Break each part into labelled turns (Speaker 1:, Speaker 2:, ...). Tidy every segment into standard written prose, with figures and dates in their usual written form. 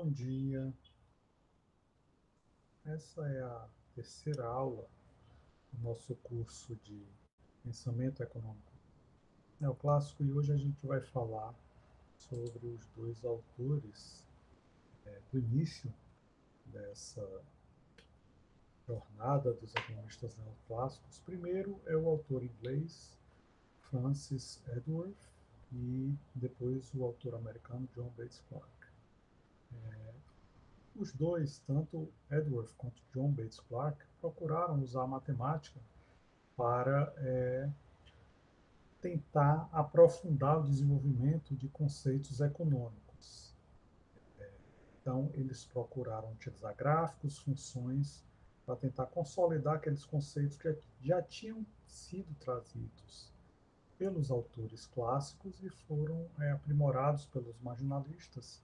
Speaker 1: Bom dia. Essa é a terceira aula do nosso curso de Pensamento Econômico Neoclássico e hoje a gente vai falar sobre os dois autores do início dessa jornada dos economistas neoclássicos. Primeiro é o autor inglês Francis Edworth e depois o autor americano John Bates Clark. Os dois, tanto Edworth quanto John Bates Clark, procuraram usar a matemática para tentar aprofundar o desenvolvimento de conceitos econômicos. Então, eles procuraram utilizar gráficos, funções, para tentar consolidar aqueles conceitos que já tinham sido trazidos pelos autores clássicos e foram aprimorados pelos marginalistas.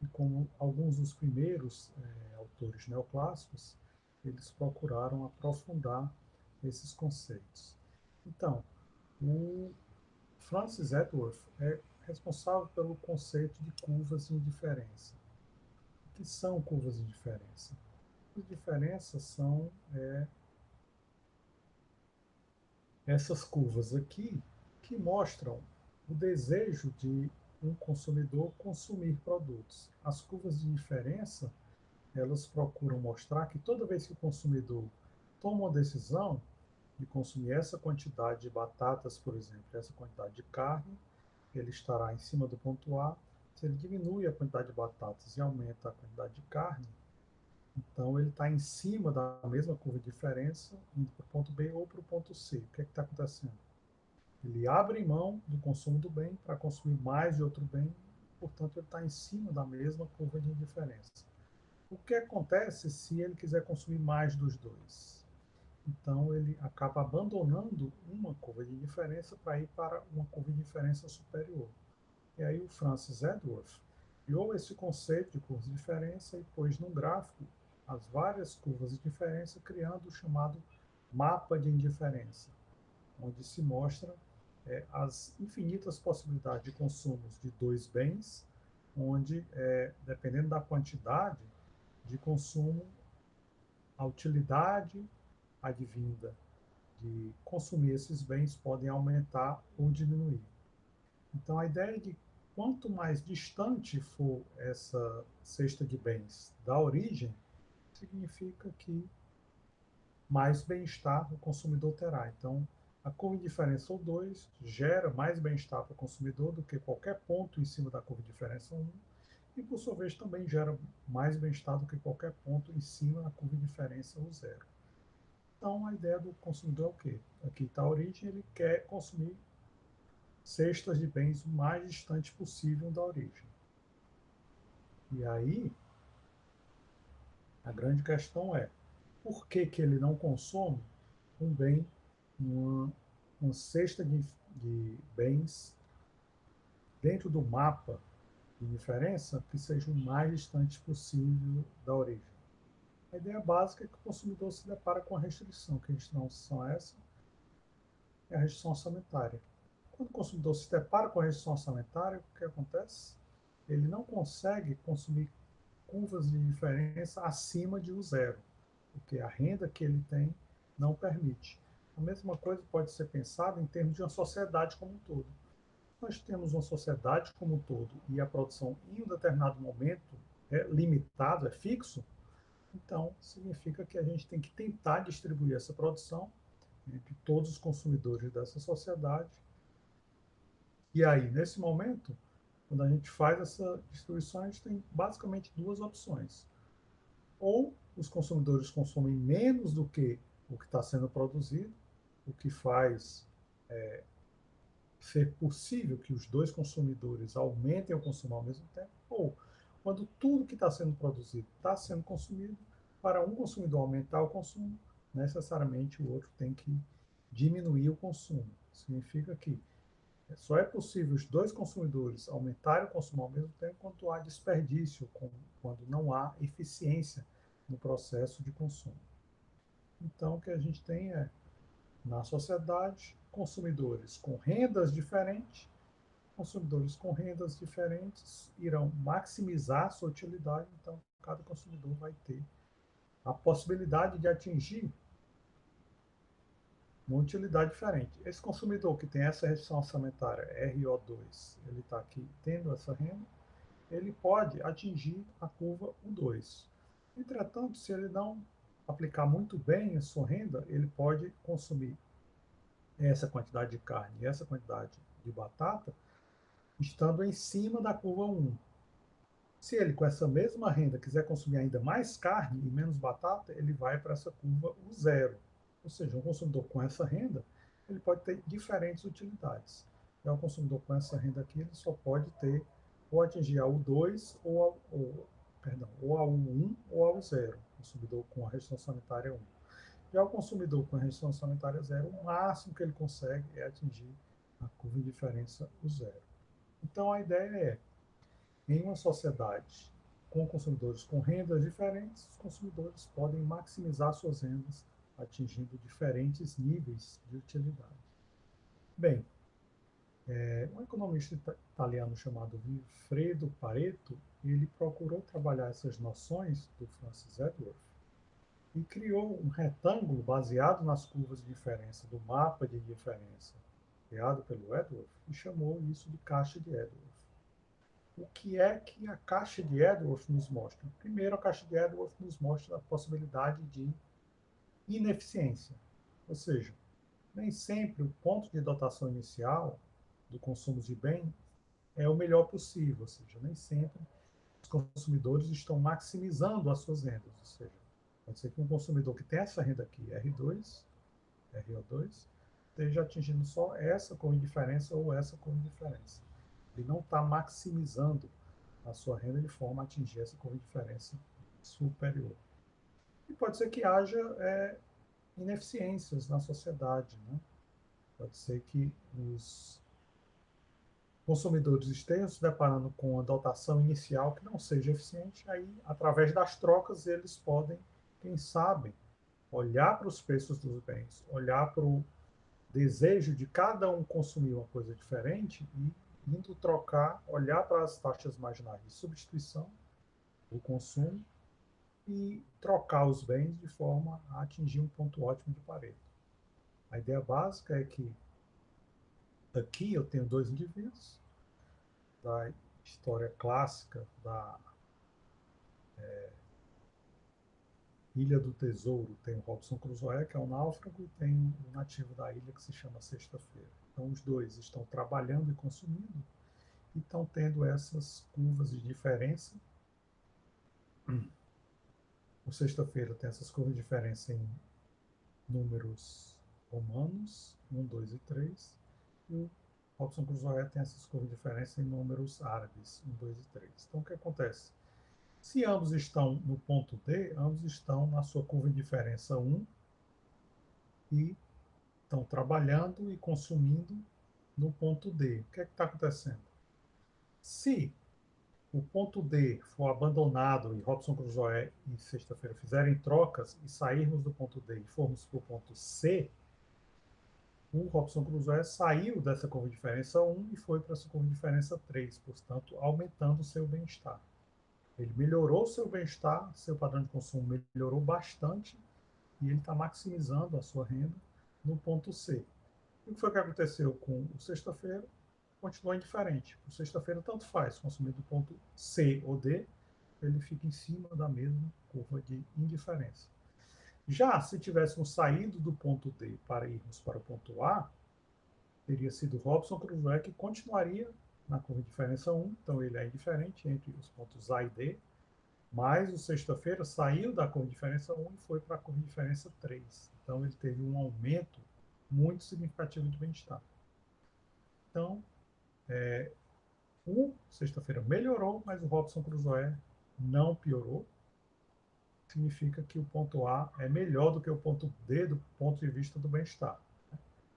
Speaker 1: E como alguns dos primeiros autores neoclássicos, eles procuraram aprofundar esses conceitos. Então, o Francis Edworth é responsável pelo conceito de curvas de indiferença. O que são curvas de indiferença? As diferenças são essas curvas aqui que mostram o desejo de um consumidor consumir produtos. As curvas de diferença, elas procuram mostrar que toda vez que o consumidor toma uma decisão de consumir essa quantidade de batatas, por exemplo, essa quantidade de carne, ele estará em cima do ponto A. Se ele diminui a quantidade de batatas e aumenta a quantidade de carne, então ele está em cima da mesma curva de diferença, indo para o ponto B ou para o ponto C. O que é que está acontecendo? Ele abre mão do consumo do bem para consumir mais de outro bem, portanto ele está em cima da mesma curva de indiferença. O que acontece se ele quiser consumir mais dos dois? Então ele acaba abandonando uma curva de diferença para ir para uma curva de diferença superior. E aí o Francis Edworth criou esse conceito de curvas de diferença e pôs num gráfico as várias curvas de diferença, criando o chamado mapa de indiferença, onde se mostra as infinitas possibilidades de consumos de dois bens, onde, dependendo da quantidade de consumo, a utilidade advinda de consumir esses bens podem aumentar ou diminuir. Então, a ideia é de quanto mais distante for essa cesta de bens da origem, significa que mais bem-estar o consumidor terá. Então, a curva de diferença 2 gera mais bem-estar para o consumidor do que qualquer ponto em cima da curva de diferença 1, e, por sua vez, também gera mais bem-estar do que qualquer ponto em cima da curva de diferença 0. Então, a ideia do consumidor é o quê? Aqui está a origem, ele quer consumir cestas de bens o mais distante possível da origem. E aí, a grande questão é, por que, que ele não consome um bem uma cesta de bens dentro do mapa de diferença que seja o mais distante possível da origem? A ideia básica é que o consumidor se depara com a restrição. Que restrição é essa? É a restrição orçamentária. Quando o consumidor se depara com a restrição orçamentária, o que acontece? Ele não consegue consumir curvas de diferença acima de 0, porque a renda que ele tem não permite. A mesma coisa pode ser pensada em termos de uma sociedade como um todo. Nós temos uma sociedade como um todo e a produção em um determinado momento é limitado, é fixo, então significa que a gente tem que tentar distribuir essa produção entre todos os consumidores dessa sociedade. E aí, nesse momento, quando a gente faz essa distribuição, a gente tem basicamente duas opções. Ou os consumidores consomem menos do que o que está sendo produzido, o que faz ser possível que os dois consumidores aumentem o consumo ao mesmo tempo, ou quando tudo que está sendo produzido está sendo consumido, para um consumidor aumentar o consumo, necessariamente o outro tem que diminuir o consumo. Significa que só é possível os dois consumidores aumentarem o consumo ao mesmo tempo quando há desperdício, quando não há eficiência no processo de consumo. Então, o que a gente tem é, na sociedade, consumidores com rendas diferentes, consumidores com rendas diferentes irão maximizar sua utilidade, então cada consumidor vai ter a possibilidade de atingir uma utilidade diferente. Esse consumidor que tem essa restrição orçamentária, RO2, ele está aqui tendo essa renda, ele pode atingir a curva U2. Entretanto, se ele não aplicar muito bem a sua renda, ele pode consumir essa quantidade de carne e essa quantidade de batata, estando em cima da curva 1. Se ele, com essa mesma renda, quiser consumir ainda mais carne e menos batata, ele vai para essa curva U0. Ou seja, um consumidor com essa renda, ele pode ter diferentes utilidades. Já o consumidor com essa renda aqui, ele só pode ter ou atingir a U2 ou a U1 ou a U0, consumidor com a restrição sanitária 1. Já o consumidor com a restrição sanitária 0, o máximo que ele consegue é atingir a curva de diferença U0. Então, a ideia é, em uma sociedade com consumidores com rendas diferentes, os consumidores podem maximizar suas rendas, atingindo diferentes níveis de utilidade. Bem, um economista italiano chamado Vilfredo Pareto, ele procurou trabalhar essas noções do Francis Edworth e criou um retângulo baseado nas curvas de diferença do mapa de diferença criado pelo Edworth e chamou isso de caixa de Edworth. O que é que a caixa de Edworth nos mostra? Primeiro, a caixa de Edworth nos mostra a possibilidade de ineficiência, ou seja, nem sempre o ponto de dotação inicial do consumo de bem é o melhor possível, ou seja, nem sempre os consumidores estão maximizando as suas rendas, ou seja, pode ser que um consumidor que tem essa renda aqui, R2, RO2, esteja atingindo só essa com indiferença ou essa com indiferença. Ele não está maximizando a sua renda de forma a atingir essa curva de diferença superior. E pode ser que haja ineficiências na sociedade, né? Pode ser que os consumidores estejam se deparando com uma dotação inicial que não seja eficiente, aí, através das trocas, eles podem, quem sabe, olhar para os preços dos bens, olhar para o desejo de cada um consumir uma coisa diferente e indo trocar, olhar para as taxas marginais de substituição do consumo e trocar os bens de forma a atingir um ponto ótimo de Pareto. A ideia básica é que aqui eu tenho dois indivíduos da história clássica da Ilha do Tesouro. Tem o Robinson Crusoe, que é um náufrago, e tem um nativo da ilha que se chama Sexta-feira. Então, os dois estão trabalhando e consumindo e estão tendo essas curvas de diferença. O Sexta-feira tem essas curvas de diferença em números romanos, 1, 2 e 3, e o Robinson Crusoe tem essas curvas de diferença em números árabes, 1, 2 e 3. Então, o que acontece? Se ambos estão no ponto D, ambos estão na sua curva de diferença 1 e estão trabalhando e consumindo no ponto D. O que é que está acontecendo? Se o ponto D for abandonado e Robinson Crusoe e Sexta-feira fizerem trocas e sairmos do ponto D e formos para o ponto C, o Robinson Crusoe saiu dessa curva de diferença 1 e foi para essa curva de diferença 3, portanto, aumentando o seu bem-estar. Ele melhorou seu bem-estar, seu padrão de consumo melhorou bastante e ele está maximizando a sua renda no ponto C. E o que foi que aconteceu com o Sexta-feira? Continua indiferente. O Sexta-feira tanto faz, consumir do ponto C ou D, ele fica em cima da mesma curva de indiferença. Já se tivéssemos saído do ponto D para irmos para o ponto A, teria sido Robinson Crusoe que continuaria na curva de diferença 1, então ele é indiferente entre os pontos A e D, mas o Sexta-feira saiu da curva de diferença 1 e foi para a curva de diferença 3. Então ele teve um aumento muito significativo de bem-estar. Então, o Sexta-feira melhorou, mas o Robinson Crusoe não piorou. Significa que o ponto A é melhor do que o ponto D do ponto de vista do bem-estar.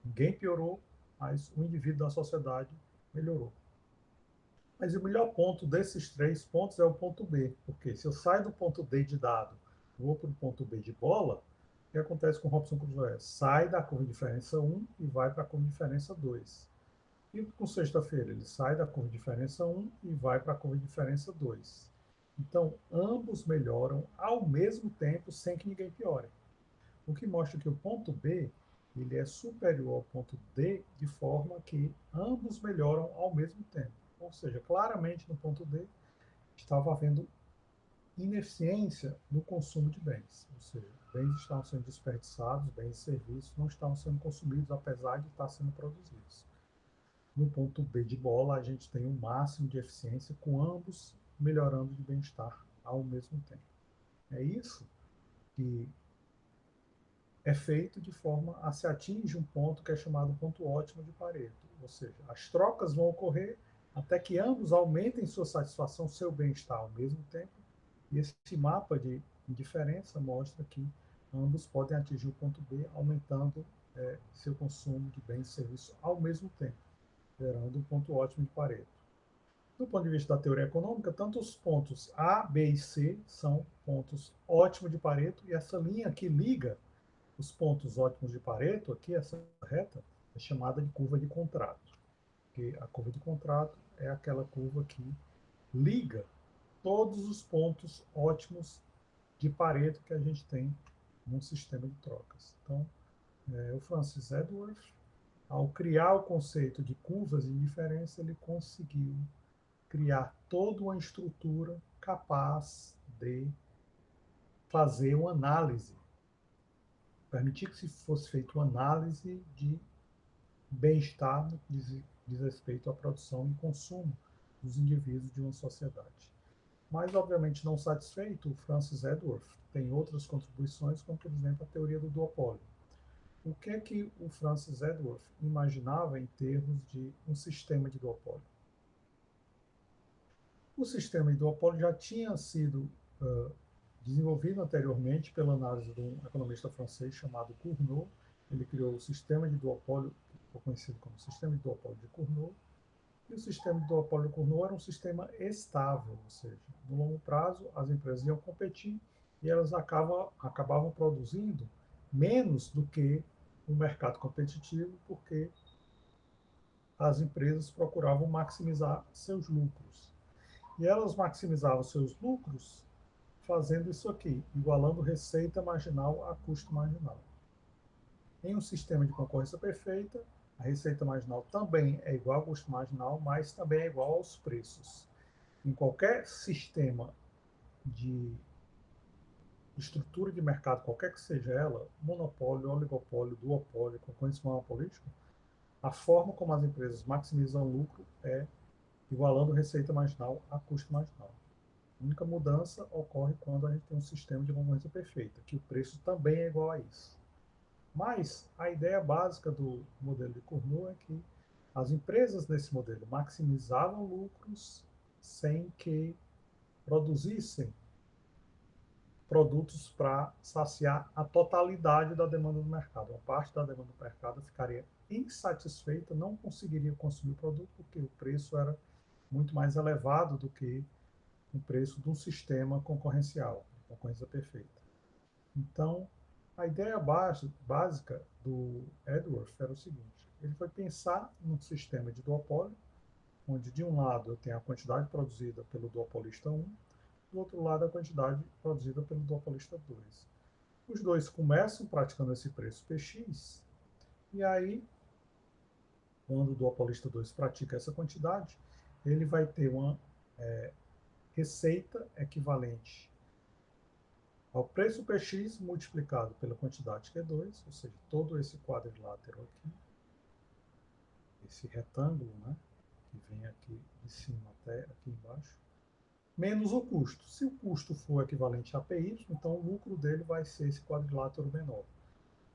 Speaker 1: Ninguém piorou, mas o indivíduo da sociedade melhorou. Mas o melhor ponto desses três pontos é o ponto B, porque se eu saio do ponto D de dado, vou para o ponto B de bola, o que acontece com o Robinson Crusoe? Sai da curva de diferença 1 e vai para a curva de diferença 2. E com sexta-feira ele sai da curva de diferença 1 e vai para a curva de diferença 2. Então, ambos melhoram ao mesmo tempo sem que ninguém piore. O que mostra que o ponto B ele é superior ao ponto D de forma que ambos melhoram ao mesmo tempo. Ou seja, claramente no ponto D estava havendo ineficiência no consumo de bens, ou seja, bens estavam sendo desperdiçados, bens e serviços não estavam sendo consumidos apesar de estar sendo produzidos. No ponto B de bola, a gente tem um máximo de eficiência com ambos melhorando de bem-estar ao mesmo tempo. É isso que é feito de forma a se atingir um ponto que é chamado ponto ótimo de Pareto, ou seja, as trocas vão ocorrer até que ambos aumentem sua satisfação, seu bem-estar ao mesmo tempo, e esse mapa de diferença mostra que ambos podem atingir o ponto B, aumentando seu consumo de bens e serviços ao mesmo tempo, gerando um ponto ótimo de Pareto. Do ponto de vista da teoria econômica, tanto os pontos A, B e C são pontos ótimos de Pareto, e essa linha que liga os pontos ótimos de Pareto, aqui, essa reta, é chamada de curva de contrato. Porque a curva de contrato é aquela curva que liga todos os pontos ótimos de Pareto que a gente tem num sistema de trocas. Então, o Francis Edworth, ao criar o conceito de curvas de indiferença, ele conseguiu criar toda uma estrutura capaz de fazer uma análise, permitir que se fosse feita uma análise de bem-estar no que diz respeito à produção e consumo dos indivíduos de uma sociedade. Mas, obviamente, não satisfeito, o Francis Edworth tem outras contribuições, como, por exemplo, a teoria do duopólio. O que é que o Francis Edworth imaginava em termos de um sistema de duopólio? O sistema de duopólio já tinha sido desenvolvido anteriormente pela análise de um economista francês chamado Cournot. Ele criou o sistema de duopólio, que ficou conhecido como sistema de duopólio de Cournot. E o sistema de duopólio de Cournot era um sistema estável, ou seja, no longo prazo as empresas iam competir e elas acabavam produzindo menos do que um mercado competitivo, porque as empresas procuravam maximizar seus lucros. E elas maximizavam seus lucros fazendo isso aqui, igualando receita marginal a custo marginal. Em um sistema de concorrência perfeita, a receita marginal também é igual ao custo marginal, mas também é igual aos preços. Em qualquer sistema de estrutura de mercado, qualquer que seja ela, monopólio, oligopólio, duopólio, concorrência monopolística, a forma como as empresas maximizam o lucro é igualando receita marginal a custo marginal. A única mudança ocorre quando a gente tem um sistema de concorrência perfeita, que o preço também é igual a isso. Mas a ideia básica do modelo de Cournot é que as empresas nesse modelo maximizavam lucros sem que produzissem produtos para saciar a totalidade da demanda do mercado. Uma parte da demanda do mercado ficaria insatisfeita, não conseguiria consumir o produto porque o preço era muito mais elevado do que o preço de um sistema concorrencial, concorrência perfeita. Então, a ideia básica do Edworth era o seguinte: ele foi pensar num sistema de duopólio, onde de um lado eu tenho a quantidade produzida pelo duopolista 1, do outro lado a quantidade produzida pelo duopolista 2. Os dois começam praticando esse preço PX, e aí, quando o duopolista 2 pratica essa quantidade, ele vai ter uma receita equivalente ao preço PX multiplicado pela quantidade Q2, ou seja, todo esse quadrilátero aqui, esse retângulo, né, que vem aqui de cima até aqui embaixo, menos o custo. Se o custo for equivalente a PY, então o lucro dele vai ser esse quadrilátero menor.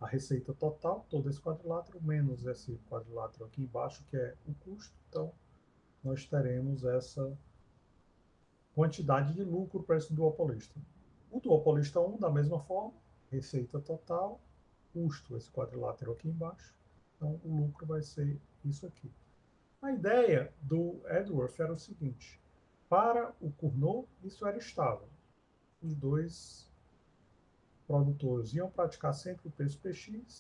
Speaker 1: A receita total, todo esse quadrilátero, menos esse quadrilátero aqui embaixo, que é o custo, então nós teremos essa quantidade de lucro para esse duopolista. O duopolista 1, da mesma forma, receita total, custo, esse quadrilátero aqui embaixo. Então, o lucro vai ser isso aqui. A ideia do Edworth era o seguinte: para o Cournot, isso era estável. Os dois produtores iam praticar sempre o preço PX,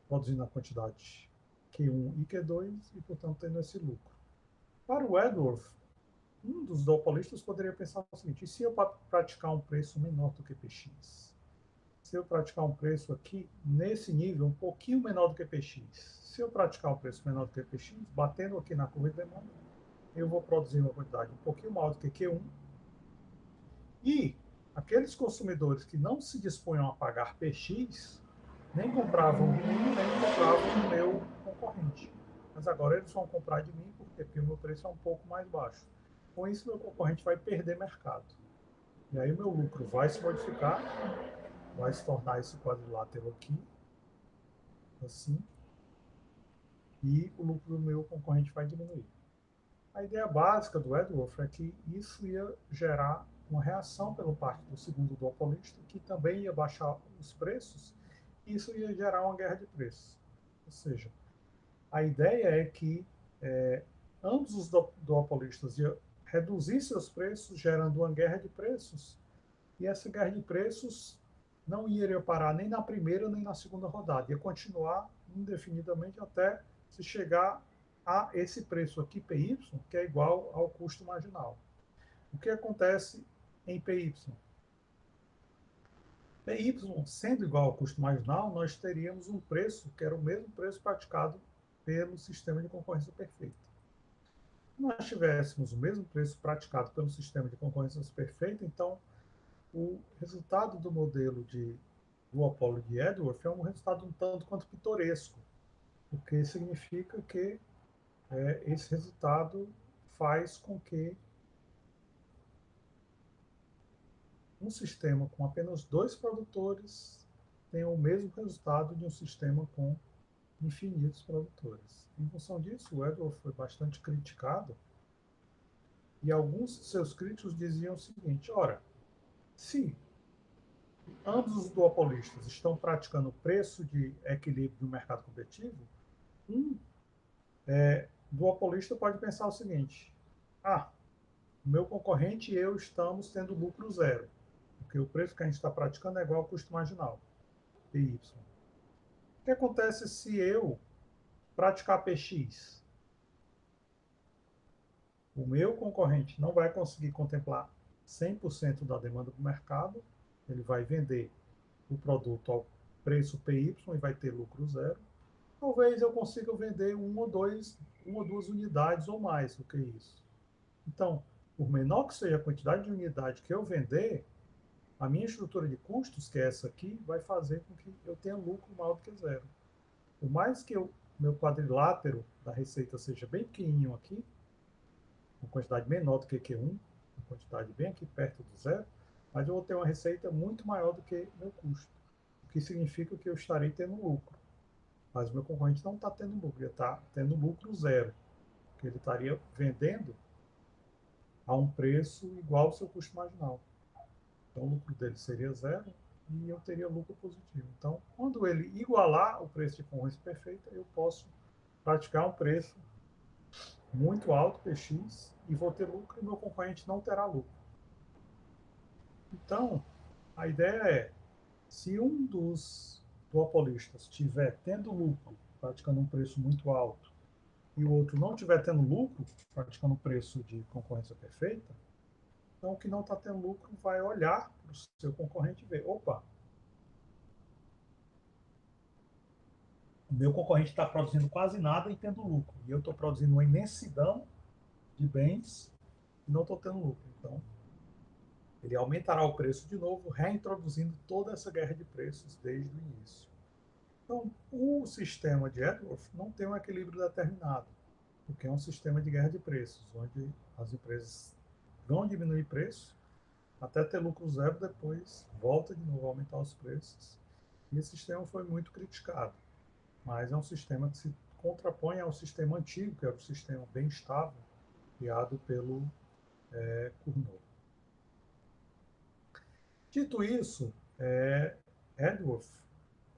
Speaker 1: produzindo a quantidade Q1 e Q2 e, portanto, tendo esse lucro. Para o Edworth, um dos duopolistas poderia pensar o seguinte: e se eu praticar um preço menor do que PX? Se eu praticar um preço aqui, nesse nível, um pouquinho menor do que PX, se eu praticar um preço menor do que PX, batendo aqui na curva de demanda, eu vou produzir uma quantidade um pouquinho maior do que Q1, e aqueles consumidores que não se dispunham a pagar PX, nem compravam de mim, nem compravam do meu concorrente. Mas agora eles vão comprar de mim, porque o meu preço é um pouco mais baixo. Com isso, meu concorrente vai perder mercado. E aí o meu lucro vai se modificar, vai se tornar esse quadrilátero aqui, assim, e o lucro do meu concorrente vai diminuir. A ideia básica do Edworth é que isso ia gerar uma reação pela parte do segundo duopolista, que também ia baixar os preços, e isso ia gerar uma guerra de preços. Ou seja, a ideia é que ambos os duopolistas iam reduzir seus preços, gerando uma guerra de preços, e essa guerra de preços não iria parar nem na primeira nem na segunda rodada, ia continuar indefinidamente até se chegar a esse preço aqui, PY, que é igual ao custo marginal. O que acontece em PY? PY, sendo igual ao custo marginal, nós teríamos um preço que era o mesmo preço praticado pelo sistema de concorrência perfeita. Se nós tivéssemos o mesmo preço praticado pelo sistema de concorrência perfeita, então o resultado do modelo de duopólio de Edworth é um resultado um tanto quanto pitoresco, o que significa que esse resultado faz com que um sistema com apenas dois produtores tenha o mesmo resultado de um sistema com infinitos produtores. Em função disso, o Edworth foi bastante criticado e alguns de seus críticos diziam o seguinte: ora, se ambos os duopolistas estão praticando o preço de equilíbrio no mercado competitivo, um duopolista pode pensar o seguinte: ah, o meu concorrente e eu estamos tendo lucro zero, porque o preço que a gente está praticando é igual ao custo marginal, PY. O que acontece se eu praticar PX? O meu concorrente não vai conseguir contemplar 100% da demanda do mercado, ele vai vender o produto ao preço PY e vai ter lucro zero. Talvez eu consiga vender uma ou duas unidades ou mais do que isso. Então, por menor que seja a quantidade de unidade que eu vender, a minha estrutura de custos, que é essa aqui, vai fazer com que eu tenha lucro maior do que zero. Por mais que meu quadrilátero da receita seja bem pequenininho aqui, uma quantidade menor do que Q1, uma quantidade bem aqui perto do zero, mas eu vou ter uma receita muito maior do que meu custo, o que significa que eu estarei tendo lucro. Mas o meu concorrente não está tendo lucro, ele está tendo lucro zero, porque ele estaria vendendo a um preço igual ao seu custo marginal. Então, o lucro dele seria zero e eu teria lucro positivo. Então, quando ele igualar o preço de concorrência perfeita, eu posso praticar um preço muito alto, PX, e vou ter lucro e meu concorrente não terá lucro. Então, a ideia é, se um dos duopolistas estiver tendo lucro, praticando um preço muito alto, e o outro não estiver tendo lucro, praticando um preço de concorrência perfeita, então o que não está tendo lucro vai olhar para o seu concorrente e ver, opa, o meu concorrente está produzindo quase nada e tendo lucro, e eu estou produzindo uma imensidão de bens e não estou tendo lucro. Então, ele aumentará o preço de novo, reintroduzindo toda essa guerra de preços desde o início. Então, o sistema de Edworth não tem um equilíbrio determinado, porque é um sistema de guerra de preços, onde as empresas vão diminuir preço até ter lucro zero, depois volta de novo a aumentar os preços. E esse sistema foi muito criticado, mas é um sistema que se contrapõe ao sistema antigo, que era o sistema bem estável, criado pelo Cournot. Dito isso, Edworth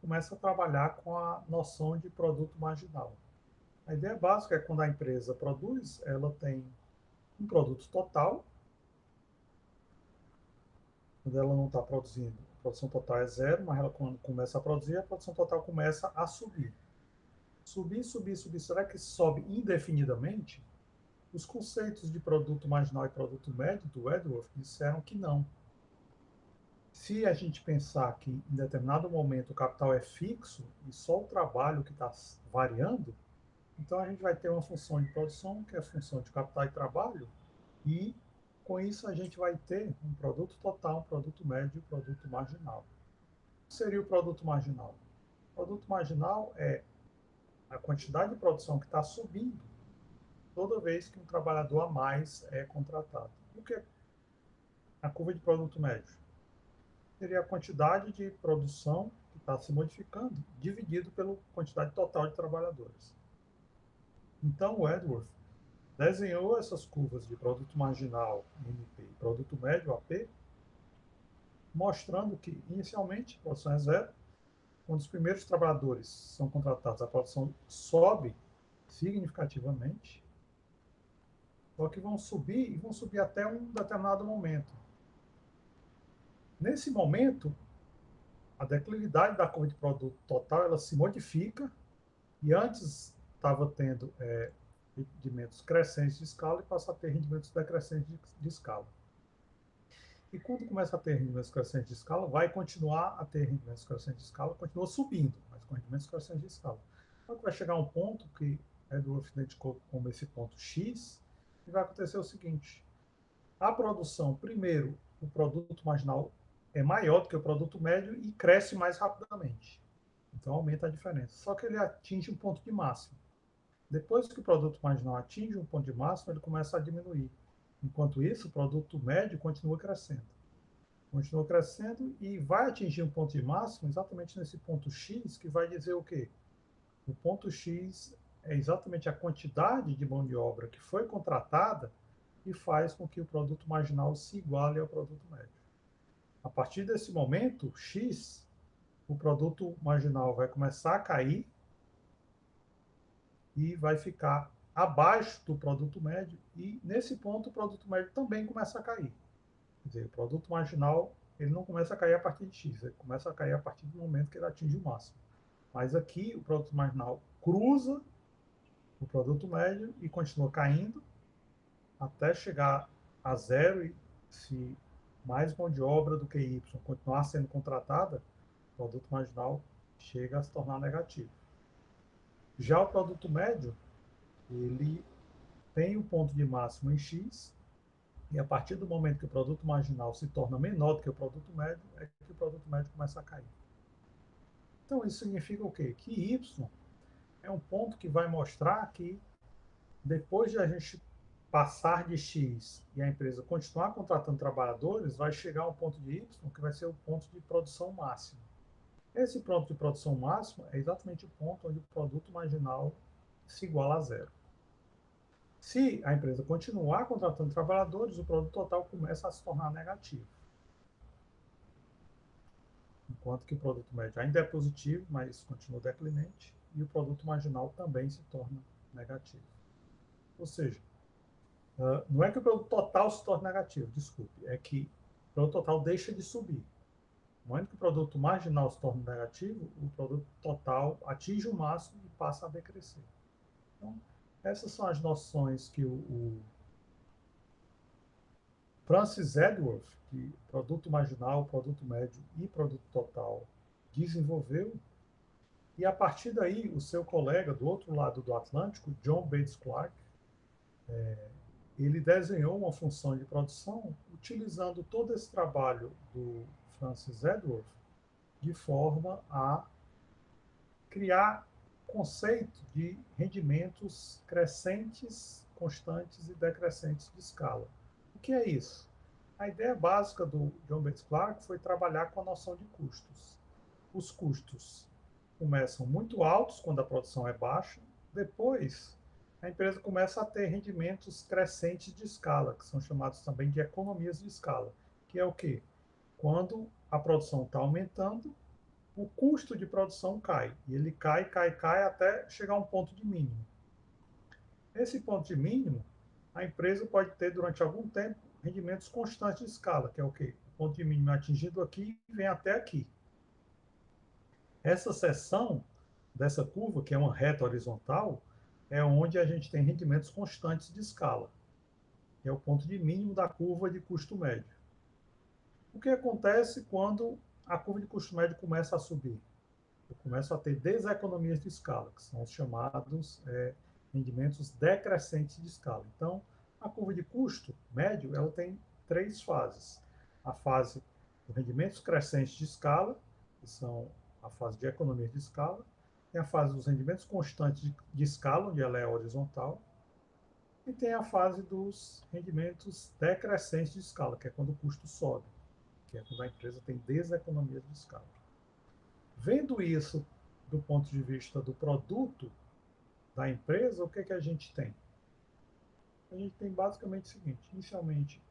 Speaker 1: começa a trabalhar com a noção de produto marginal. A ideia básica é que quando a empresa produz, ela tem um produto total, quando ela não está produzindo, a produção total é zero, mas ela, quando começa a produzir, a produção total começa a subir. Subir, subir, subir. Será que sobe indefinidamente? Os conceitos de produto marginal e produto médio do Edworth disseram que não. Se a gente pensar que em determinado momento o capital é fixo e só o trabalho que está variando, então a gente vai ter uma função de produção, que é a função de capital e trabalho, e com isso a gente vai ter um produto total, um produto médio e um produto marginal. O que seria o produto marginal? O produto marginal é a quantidade de produção que está subindo toda vez que um trabalhador a mais é contratado. O que é a curva de produto médio? Seria a quantidade de produção que está se modificando, dividido pela quantidade total de trabalhadores. Então, o Edworth desenhou essas curvas de produto marginal, NP, e produto médio, AP, mostrando que, inicialmente, a produção é zero. Quando os primeiros trabalhadores são contratados, a produção sobe significativamente, só que vão subir e vão subir até um determinado momento. Nesse momento, a declividade da curva de produto total ela se modifica e antes estava tendo rendimentos crescentes de escala e passa a ter rendimentos decrescentes de escala. E quando começa a ter rendimentos crescentes de escala, vai continuar a ter rendimentos crescentes de escala, continua subindo, mas com rendimentos crescentes de escala. Então vai chegar um ponto que Edworth identificou como esse ponto X, e vai acontecer o seguinte: a produção, primeiro, o produto marginal é maior do que o produto médio e cresce mais rapidamente. Então aumenta a diferença. Só que ele atinge um ponto de máximo. Depois que o produto marginal atinge um ponto de máximo, ele começa a diminuir. Enquanto isso, o produto médio continua crescendo. Continua crescendo e vai atingir um ponto de máximo exatamente nesse ponto X, que vai dizer o quê? O ponto X é exatamente a quantidade de mão de obra que foi contratada e faz com que o produto marginal se iguale ao produto médio. A partir desse momento, X, o produto marginal vai começar a cair e vai ficar abaixo do produto médio, e nesse ponto o produto médio também começa a cair. Quer dizer, o produto marginal ele não começa a cair a partir de X, ele começa a cair a partir do momento que ele atinge o máximo. Mas aqui o produto marginal cruza o produto médio e continua caindo até chegar a zero, e se mais mão de obra do que Y continuar sendo contratada, o produto marginal chega a se tornar negativo. Já o produto médio, ele tem o ponto de máximo em X, e a partir do momento que o produto marginal se torna menor do que o produto médio, é que o produto médio começa a cair. Então, isso significa o quê? Que Y é um ponto que vai mostrar que depois de a gente passar de X e a empresa continuar contratando trabalhadores, vai chegar a um ponto de Y, que vai ser o ponto de produção máximo. Esse ponto de produção máximo é exatamente o ponto onde o produto marginal se iguala a zero. Se a empresa continuar contratando trabalhadores, o produto total começa a se tornar negativo. Enquanto que o produto médio ainda é positivo, mas continua declinante, e o produto marginal também se torna negativo. Ou seja, não é que o produto total se torne negativo, desculpe, é que o produto total deixa de subir. No momento que o produto marginal se torna negativo, o produto total atinge o máximo e passa a decrescer. Então, essas são as noções que o Francis Edworth, de produto marginal, produto médio e produto total, desenvolveu, e a partir daí o seu colega do outro lado do Atlântico, John Bates Clark, ele desenhou uma função de produção utilizando todo esse trabalho do Francis Edworth de forma a criar conceito de rendimentos crescentes, constantes e decrescentes de escala. O que é isso? A ideia básica do John Bates Clark foi trabalhar com a noção de custos. Os custos começam muito altos quando a produção é baixa, depois a empresa começa a ter rendimentos crescentes de escala, que são chamados também de economias de escala, que é o quê? Quando a produção está aumentando, o custo de produção cai, e ele cai, cai, cai até chegar a um ponto de mínimo. Esse ponto de mínimo, a empresa pode ter durante algum tempo rendimentos constantes de escala, que é o quê? O ponto de mínimo é atingido aqui e vem até aqui. Essa seção dessa curva, que é uma reta horizontal, é onde a gente tem rendimentos constantes de escala. É o ponto de mínimo da curva de custo médio. O que acontece quando a curva de custo médio começa a subir? Eu começo a ter deseconomias de escala, que são os chamados rendimentos decrescentes de escala. Então, a curva de custo médio ela tem três fases. A fase dos rendimentos crescentes de escala, que são a fase de economia de escala, tem a fase dos rendimentos constantes de escala, onde ela é horizontal, e tem a fase dos rendimentos decrescentes de escala, que é quando o custo sobe, que é quando a empresa tem deseconomia de escala. Vendo isso do ponto de vista do produto da empresa, o que, é que a gente tem? A gente tem basicamente o seguinte: inicialmente,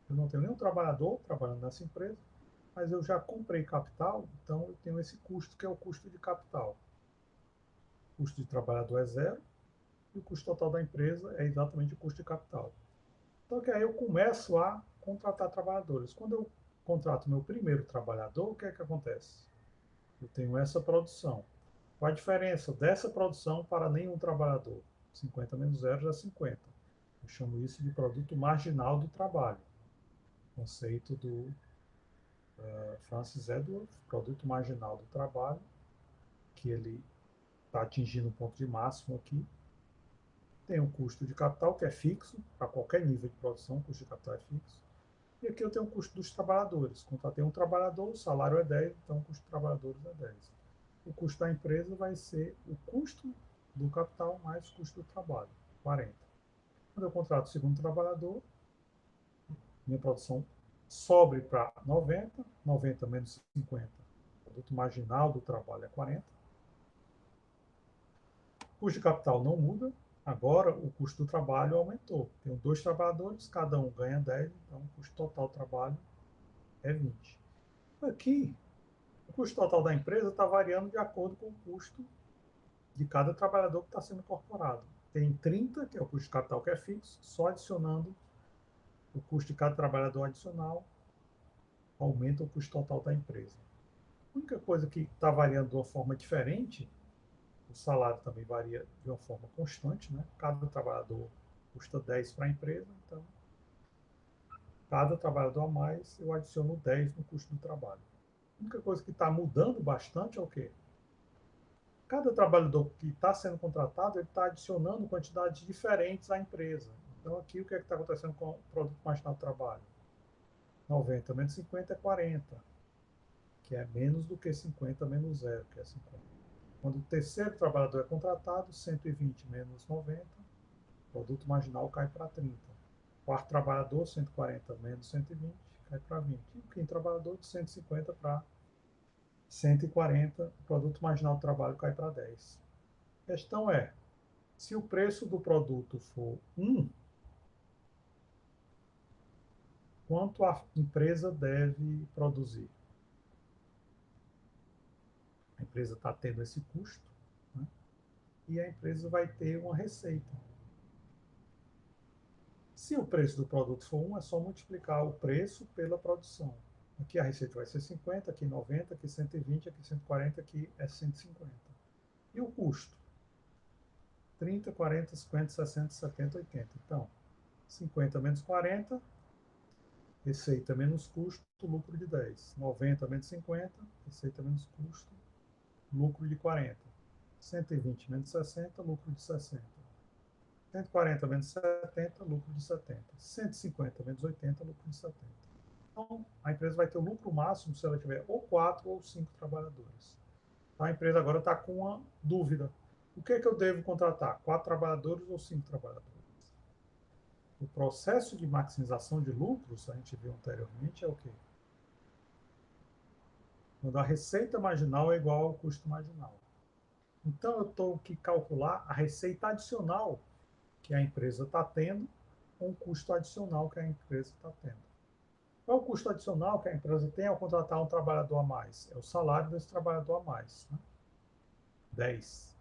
Speaker 1: eu não tenho nenhum trabalhador trabalhando nessa empresa, mas eu já comprei capital, então eu tenho esse custo que é o custo de capital. O custo de trabalhador é zero e o custo total da empresa é exatamente o custo de capital. Então, que aí eu começo a contratar trabalhadores. Quando eu contrato meu primeiro trabalhador, o que é que acontece? Eu tenho essa produção. Qual a diferença dessa produção para nenhum trabalhador? 50 menos zero dá 50. Eu chamo isso de produto marginal do trabalho. Conceito do Francis Edwards, produto marginal do trabalho, que ele está atingindo um ponto de máximo aqui. Tem o custo de capital, que é fixo, para qualquer nível de produção, o custo de capital é fixo. E aqui eu tenho o custo dos trabalhadores. Contratei um trabalhador, o salário é 10, então o custo dos trabalhadores é 10. O custo da empresa vai ser o custo do capital mais o custo do trabalho, 40. Quando eu contrato o segundo trabalhador, minha produção sobe para 90, 90 menos 50. O produto marginal do trabalho é 40. O custo de capital não muda, agora o custo do trabalho aumentou. Tenho dois trabalhadores, cada um ganha 10, então o custo total do trabalho é 20. Aqui, o custo total da empresa está variando de acordo com o custo de cada trabalhador que está sendo incorporado. Tem 30, que é o custo de capital que é fixo, só adicionando o custo de cada trabalhador adicional, aumenta o custo total da empresa. A única coisa que está variando de uma forma diferente, o salário também varia de uma forma constante, né? Cada trabalhador custa 10 para a empresa, então cada trabalhador a mais eu adiciono 10 no custo do trabalho. A única coisa que está mudando bastante é o quê? Cada trabalhador que está sendo contratado, ele está adicionando quantidades diferentes à empresa. Então, aqui, o que é que está acontecendo com o produto marginal do trabalho? 90 menos 50 é 40, que é menos do que 50 menos zero, que é 50. Quando o terceiro trabalhador é contratado, 120 menos 90, o produto marginal cai para 30. Quarto trabalhador, 140 menos 120, cai para 20. E o quinto trabalhador, de 150 para 140, o produto marginal do trabalho cai para 10. A questão é, se o preço do produto for 1, quanto a empresa deve produzir? A empresa está tendo esse custo, né? E a empresa vai ter uma receita. Se o preço do produto for 1, é só multiplicar o preço pela produção. Aqui a receita vai ser 50, aqui 90, aqui 120, aqui 140, aqui é 150. E o custo? 30, 40, 50, 60, 70, 80. Então, 50 menos 40, receita menos custo, lucro de 10. 90 menos 50, receita menos custo, lucro de 40. 120 menos 60, lucro de 60. 140 menos 70, lucro de 70. 150 menos 80, lucro de 70. Então, a empresa vai ter o lucro máximo se ela tiver ou 4 ou 5 trabalhadores. Então, a empresa agora está com uma dúvida. O que é que eu devo contratar? 4 trabalhadores ou 5 trabalhadores? O processo de maximização de lucros, a gente viu anteriormente, é o quê? Quando a receita marginal é igual ao custo marginal. Então, eu tenho que calcular a receita adicional que a empresa está tendo com o custo adicional que a empresa está tendo. Qual é o custo adicional que a empresa tem ao contratar um trabalhador a mais? É o salário desse trabalhador a mais. Né? 10.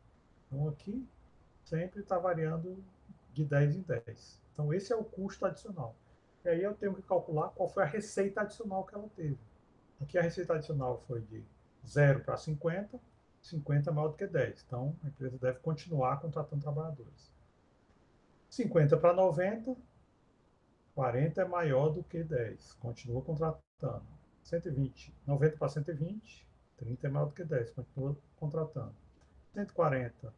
Speaker 1: Então, aqui sempre está variando de 10 em 10. Então, esse é o custo adicional. E aí eu tenho que calcular qual foi a receita adicional que ela teve. Aqui a receita adicional foi de 0 para 50, 50 é maior do que 10. Então, a empresa deve continuar contratando trabalhadores. 50 para 90, 40 é maior do que 10. Continua contratando. 120, 90 para 120, 30 é maior do que 10. Continua contratando. 140,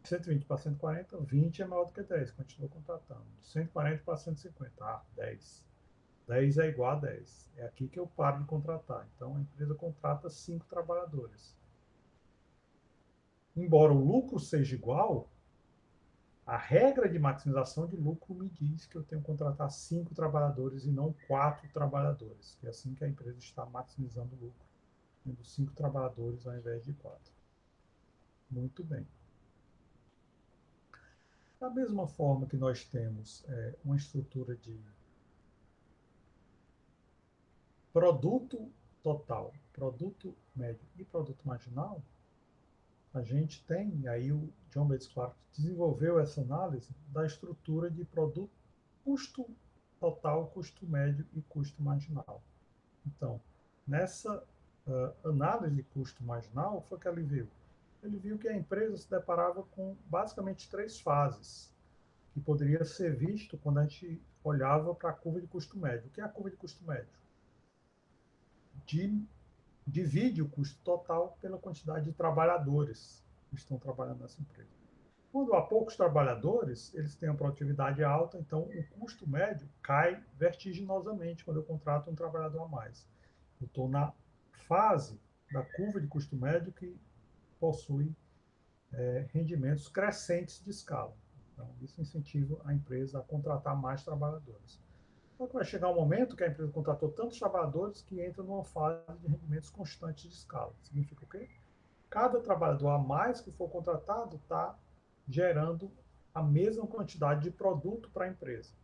Speaker 1: 120 para 140, 20 é maior do que 10. Continua contratando. 140 para 150, 10. 10 é igual a 10. É aqui que eu paro de contratar. Então, a empresa contrata 5 trabalhadores. Embora o lucro seja igual, a regra de maximização de lucro me diz que eu tenho que contratar 5 trabalhadores e não 4 trabalhadores, que é assim que a empresa está maximizando o lucro, tendo 5 trabalhadores ao invés de 4. Muito bem. Da mesma forma que nós temos uma estrutura de produto total, produto médio e produto marginal, a gente tem, e aí o John Bates Clark desenvolveu essa análise da estrutura de produto, custo total, custo médio e custo marginal. Então, nessa análise de custo marginal, foi que ele viu. Ele viu que a empresa se deparava com basicamente 3 fases, que poderia ser visto quando a gente olhava para a curva de custo médio. O que é a curva de custo médio? Divide o custo total pela quantidade de trabalhadores que estão trabalhando nessa empresa. Quando há poucos trabalhadores, eles têm uma produtividade alta, então o custo médio cai vertiginosamente quando eu contrato um trabalhador a mais. Eu estou na fase da curva de custo médio que possui rendimentos crescentes de escala. Então, isso incentiva a empresa a contratar mais trabalhadores. Só que vai chegar um momento que a empresa contratou tantos trabalhadores que entra numa fase de rendimentos constantes de escala. Significa o quê? Cada trabalhador a mais que for contratado está gerando a mesma quantidade de produto para a empresa.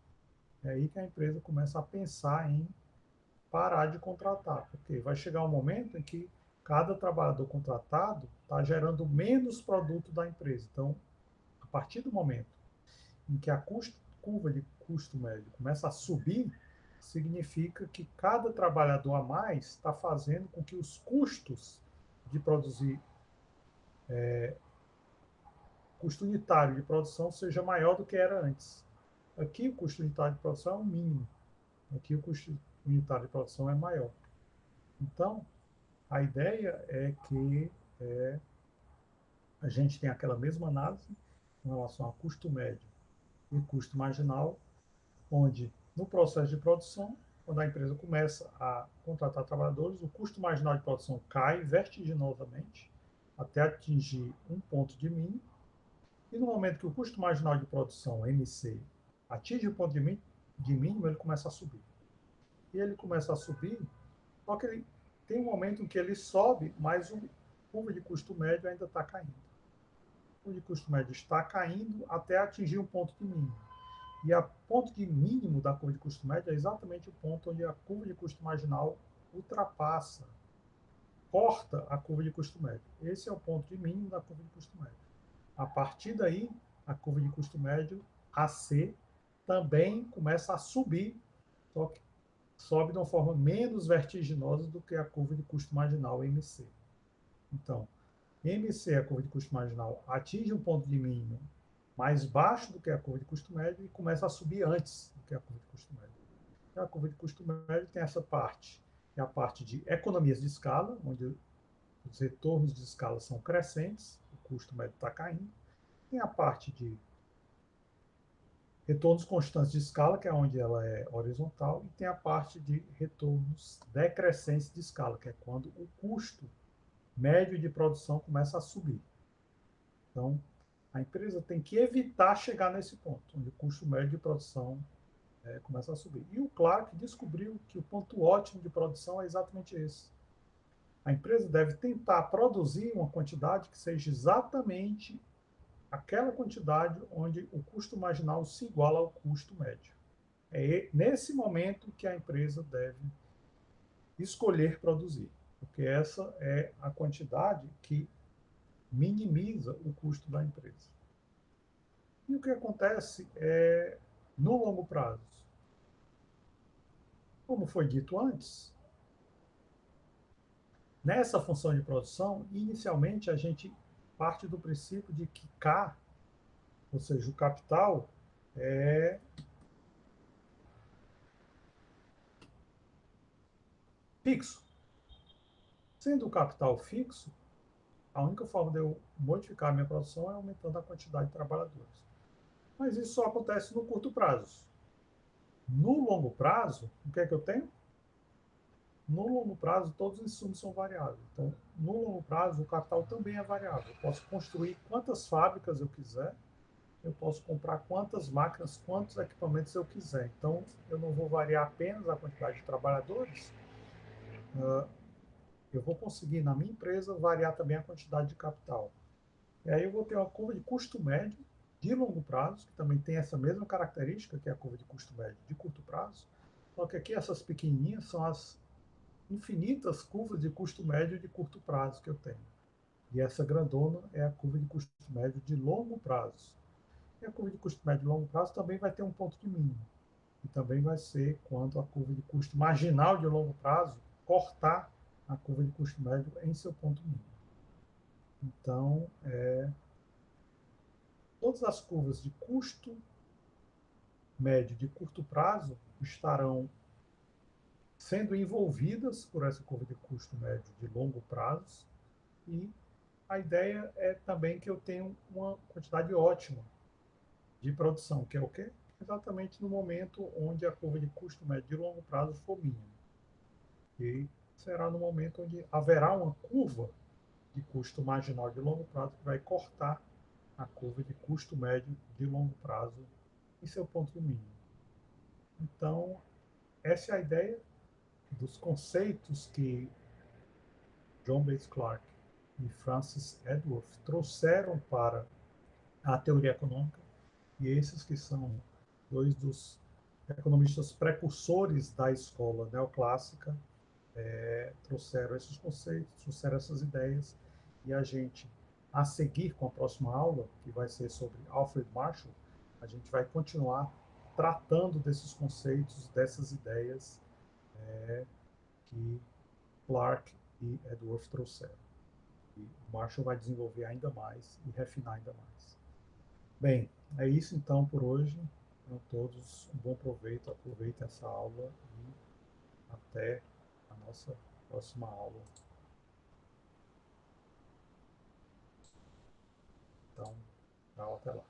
Speaker 1: É aí que a empresa começa a pensar em parar de contratar, porque vai chegar um momento em que cada trabalhador contratado está gerando menos produto da empresa. Então, a partir do momento em que a curva de custo médio começa a subir, significa que cada trabalhador a mais está fazendo com que os custos de produzir, custo unitário de produção, seja maior do que era antes. Aqui o custo unitário de produção é o mínimo, aqui o custo unitário de produção é maior. Então, a ideia é que a gente tem aquela mesma análise em relação a custo médio e custo marginal, onde no processo de produção, quando a empresa começa a contratar trabalhadores, o custo marginal de produção cai vertiginosamente até atingir um ponto de mínimo, e no momento que o custo marginal de produção, MC, atinge o ponto de mínimo, ele começa a subir. E ele começa a subir, só que ele tem um momento em que ele sobe, mas o curva de custo médio ainda está caindo. O curva de custo médio está caindo até atingir um ponto de mínimo. E a ponto de mínimo da curva de custo médio é exatamente o ponto onde a curva de custo marginal ultrapassa, corta a curva de custo médio. Esse é o ponto de mínimo da curva de custo médio. A partir daí, a curva de custo médio, AC, também começa a subir, só que sobe de uma forma menos vertiginosa do que a curva de custo marginal, MC. Então, MC, a curva de custo marginal, atinge um ponto de mínimo mais baixo do que a curva de custo médio e começa a subir antes do que a curva de custo médio. E a curva de custo médio tem essa parte, que é a parte de economias de escala, onde os retornos de escala são crescentes, o custo médio está caindo. Tem a parte de retornos constantes de escala, que é onde ela é horizontal, e tem a parte de retornos decrescentes de escala, que é quando o custo médio de produção começa a subir. Então, a empresa tem que evitar chegar nesse ponto, onde o custo médio de produção começa a subir. E o Clark descobriu que o ponto ótimo de produção é exatamente esse. A empresa deve tentar produzir uma quantidade que seja exatamente aquela quantidade onde o custo marginal se iguala ao custo médio. É nesse momento que a empresa deve escolher produzir, porque essa é a quantidade que minimiza o custo da empresa. E o que acontece no longo prazo? Como foi dito antes, Nessa função de produção, inicialmente a gente parte do princípio de que K, ou seja, o capital, é fixo. Sendo o capital fixo, a única forma de eu modificar a minha produção é aumentando a quantidade de trabalhadores. Mas isso só acontece no curto prazo. No longo prazo, o que é que eu tenho? No longo prazo, todos os insumos são variáveis. Então, no longo prazo, o capital também é variável. Eu posso construir quantas fábricas eu quiser, eu posso comprar quantas máquinas, quantos equipamentos eu quiser. Então, eu não vou variar apenas a quantidade de trabalhadores, eu vou conseguir, na minha empresa, variar também a quantidade de capital. E aí eu vou ter uma curva de custo médio de longo prazo, que também tem essa mesma característica, que é a curva de custo médio de curto prazo. Só que aqui essas pequenininhas são as infinitas curvas de custo médio de curto prazo que eu tenho. E essa grandona é a curva de custo médio de longo prazo. E a curva de custo médio de longo prazo também vai ter um ponto de mínimo. E também vai ser quando a curva de custo marginal de longo prazo cortar a curva de custo médio em seu ponto mínimo. Então, todas as curvas de custo médio de curto prazo estarão sendo envolvidas por essa curva de custo médio de longo prazo e a ideia é também que eu tenho uma quantidade ótima de produção, que é o quê? Exatamente no momento onde a curva de custo médio de longo prazo for mínima. E será no momento onde haverá uma curva de custo marginal de longo prazo que vai cortar a curva de custo médio de longo prazo em seu ponto mínimo. Então, essa é a ideia dos conceitos que John Bates Clark e Francis Edworth trouxeram para a teoria econômica, e esses que são dois dos economistas precursores da escola neoclássica trouxeram esses conceitos, trouxeram essas ideias, e a gente, a seguir com a próxima aula, que vai ser sobre Alfred Marshall, a gente vai continuar tratando desses conceitos, dessas ideias que Clark e Edworth trouxeram. E Marshall vai desenvolver ainda mais e refinar ainda mais. Bem, é isso então por hoje. A todos um bom proveito, aproveitem essa aula e até a nossa próxima aula. Então, tchau, até lá.